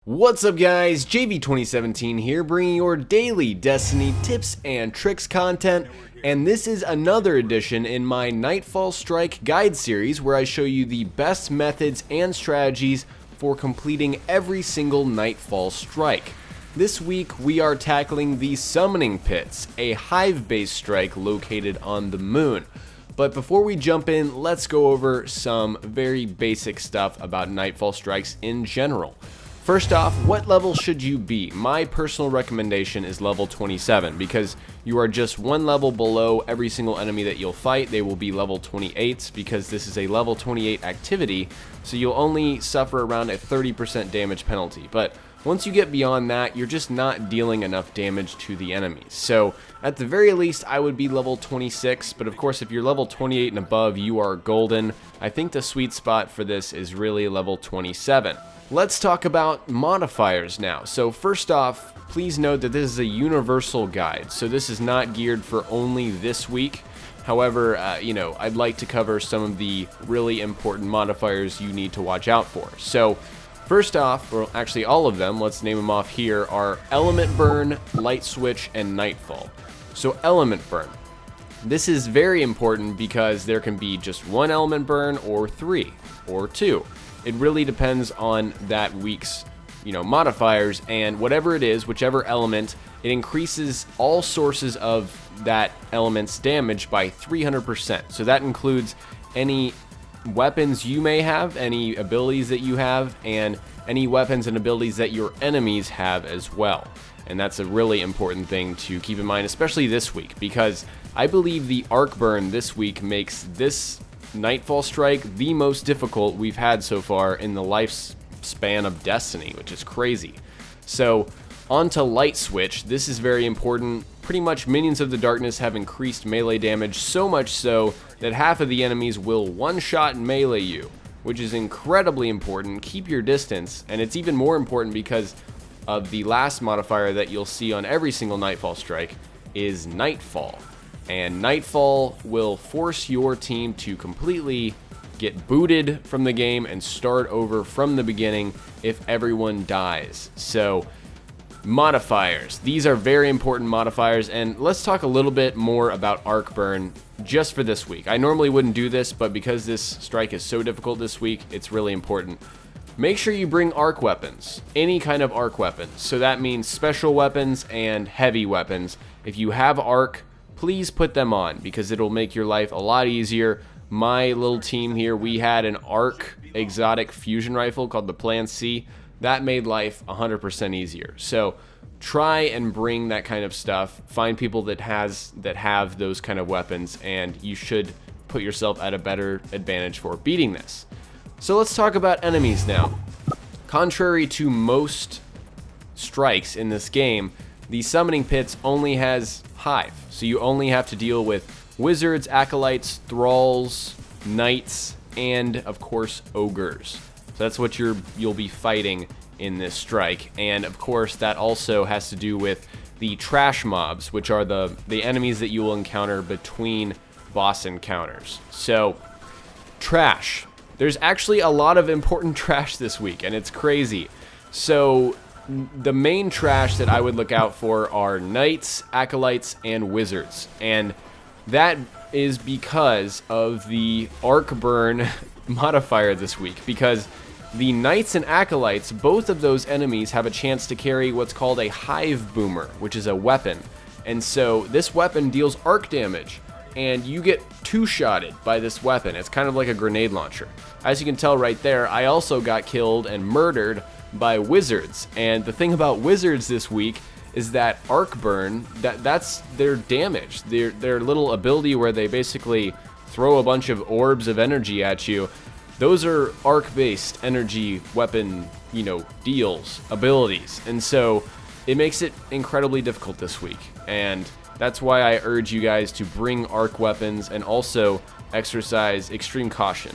What's up guys, JV2017 here, bringing your daily Destiny tips and tricks content, and this is another edition in my Nightfall Strike guide series where I show you the best methods and strategies for completing every single Nightfall Strike. This week we are tackling the Summoning Pits, a Hive-based strike located on the moon. But before we jump in, let's go over some very basic stuff about Nightfall Strikes in general. First off, what level should you be? My personal recommendation is level 27 because you are just one level below every single enemy that you'll fight. They will be level 28s because this is a level 28 activity, so you'll only suffer around a 30% damage penalty. But once you get beyond that, you're just not dealing enough damage to the enemies. So at the very least, I would be level 26, but of course if you're level 28 and above, you are golden. I think the sweet spot for this is really level 27. Let's talk about modifiers now. So first off, please note that this is a universal guide, so this is not geared for only this week. However, I'd like to cover some of the really important modifiers you need to watch out for. So first off, or actually all of them, let's name them off here, are Element Burn, Light Switch, and Nightfall. So Element Burn. This is very important because there can be just one Element Burn or three or two. It really depends on that week's, modifiers, and whatever it is, whichever element, it increases all sources of that element's damage by 300%. So that includes any weapons you may have, any abilities that you have, and any weapons and abilities that your enemies have as well. And that's a really important thing to keep in mind, especially this week, because I believe the Arc Burn this week makes this Nightfall Strike the most difficult we've had so far in the lifespan of Destiny, which is crazy. So on to Light Switch. This is very important. Pretty much Minions of the Darkness have increased melee damage, so much so that half of the enemies will one-shot melee you, which is incredibly important. Keep your distance, and it's even more important because of the last modifier that you'll see on every single Nightfall Strike is Nightfall. And Nightfall will force your team to completely get booted from the game and start over from the beginning if everyone dies. So, modifiers. These are very important modifiers, and let's talk a little bit more about Arc Burn just for this week. I normally wouldn't do this, but because this strike is so difficult this week, it's really important. Make sure you bring arc weapons, any kind of arc weapons. So that means special weapons and heavy weapons. If you have arc, please put them on because it'll make your life a lot easier. My little team here, we had an arc exotic fusion rifle called the Plan C. That made life 100% easier. So try and bring that kind of stuff. Find people that have those kind of weapons, and you should put yourself at a better advantage for beating this. So let's talk about enemies now. Contrary to most strikes in this game, the Summoning Pits only has Hive, so you only have to deal with wizards, acolytes, thralls, knights, and of course ogres. So that's what you'll be fighting in this strike, and of course that also has to do with the trash mobs, which are the enemies that you will encounter between boss encounters. So trash. There's actually a lot of important trash this week, and it's crazy. So the main trash that I would look out for are knights, acolytes, and wizards. And that is because of the Arc Burn modifier this week. Because the knights and acolytes, both of those enemies have a chance to carry what's called a Hive Boomer, which is a weapon. And so this weapon deals arc damage, and you get two-shotted by this weapon. It's kind of like a grenade launcher. As you can tell right there, I also got killed and murdered by wizards, and the thing about wizards this week is that Arc Burn, that's their damage, their little ability where they basically throw a bunch of orbs of energy at you. Those are arc-based energy weapon, deals, abilities, and so it makes it incredibly difficult this week, and that's why I urge you guys to bring arc weapons and also exercise extreme caution.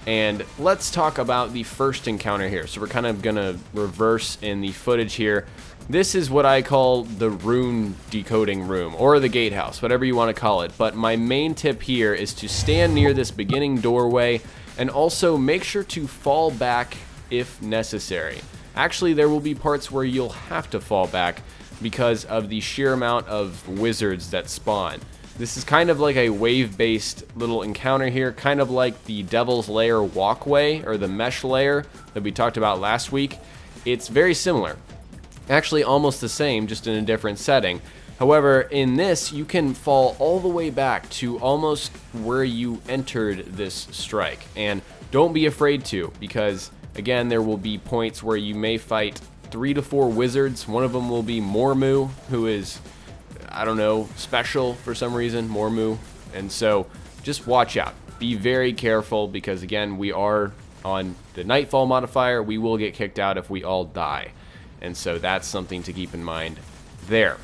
And let's talk about the first encounter here. So we're kind of gonna reverse in the footage here. This is what I call the rune decoding room, or the gatehouse, whatever you want to call it. But my main tip here is to stand near this beginning doorway, and also make sure to fall back if necessary. Actually, there will be parts where you'll have to fall back because of the sheer amount of wizards that spawn. This is kind of like a wave-based little encounter here, kind of like the Devil's Lair walkway, or the mesh layer that we talked about last week. It's very similar. Actually, almost the same, just in a different setting. However, in this, you can fall all the way back to almost where you entered this strike. And don't be afraid to, because, again, there will be points where you may fight 3 to 4 wizards. One of them will be Mormu, who is, I don't know, special for some reason, Mormu. And so, just watch out. Be very careful, because, again, we are on the Nightfall modifier. We will get kicked out if we all die. And so that's something to keep in mind there.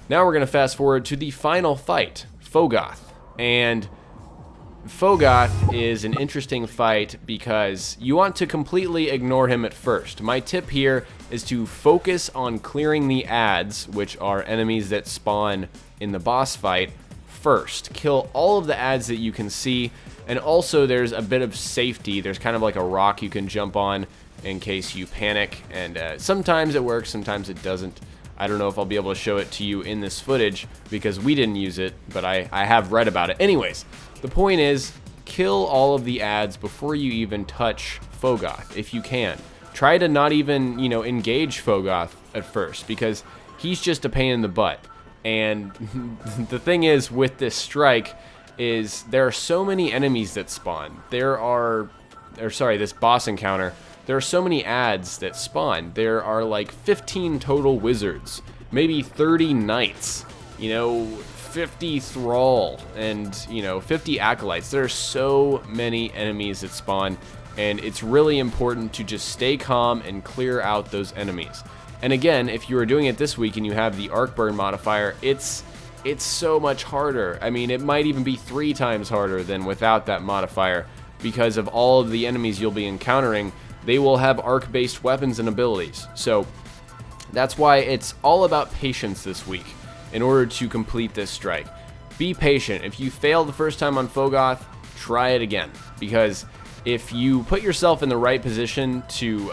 Now we're going to fast forward to the final fight, Phogoth. And Phogoth is an interesting fight because you want to completely ignore him at first. My tip here is to focus on clearing the adds, which are enemies that spawn in the boss fight, first. Kill all of the adds that you can see, and also there's a bit of safety. There's kind of like a rock you can jump on in case you panic, and sometimes it works, sometimes it doesn't. I don't know if I'll be able to show it to you in this footage because we didn't use it, but I have read about it. Anyways, the point is, kill all of the adds before you even touch Phogoth, if you can. Try to not even, engage Phogoth at first, because he's just a pain in the butt. And the thing is, with this strike, is there are so many enemies that spawn. This boss encounter, there are so many adds that spawn. There are like 15 total wizards, maybe 30 knights, 50 thrall, and 50 acolytes. There are so many enemies that spawn, and it's really important to just stay calm and clear out those enemies. And again, if you are doing it this week and you have the arc burn modifier, it's so much harder. I mean, it might even be 3 times harder than without that modifier, because of all of the enemies you'll be encountering. They will have arc-based weapons and abilities. So that's why it's all about patience this week in order to complete this strike. Be patient. If you fail the first time on Phogoth, try it again. Because if you put yourself in the right position to,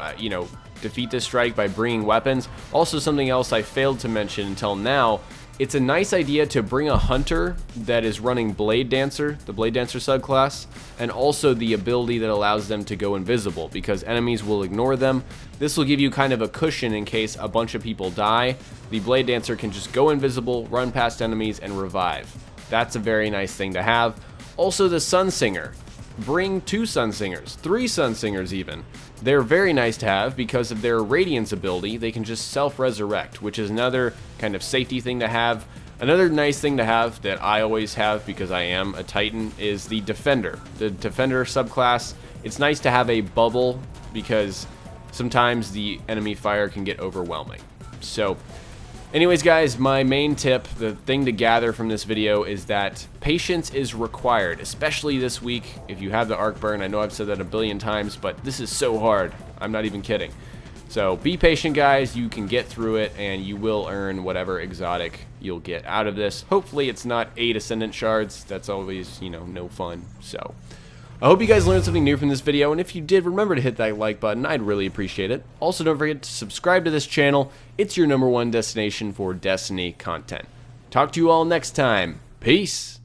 defeat this strike by bringing weapons, also something else I failed to mention until now, it's a nice idea to bring a hunter that is running Blade Dancer, the Blade Dancer subclass, and also the ability that allows them to go invisible, because enemies will ignore them. This will give you kind of a cushion in case a bunch of people die. The Blade Dancer can just go invisible, run past enemies, and revive. That's a very nice thing to have. Also the Sun Singer. Bring 2 Sun Singers, 3 Sun Singers even. They're very nice to have because of their Radiance ability. They can just self-resurrect, which is another kind of safety thing to have. Another nice thing to have that I always have because I am a Titan is the Defender. The Defender subclass, it's nice to have a bubble because sometimes the enemy fire can get overwhelming. So anyways, guys, my main tip, the thing to gather from this video is that patience is required, especially this week. If you have the arc burn, I know I've said that a billion times, but this is so hard. I'm not even kidding. So be patient, guys. You can get through it, and you will earn whatever exotic you'll get out of this. Hopefully it's not 8 Ascendant Shards. That's always, no fun. So I hope you guys learned something new from this video, and if you did, remember to hit that like button. I'd really appreciate it. Also, don't forget to subscribe to this channel. It's your #1 destination for Destiny content. Talk to you all next time. Peace!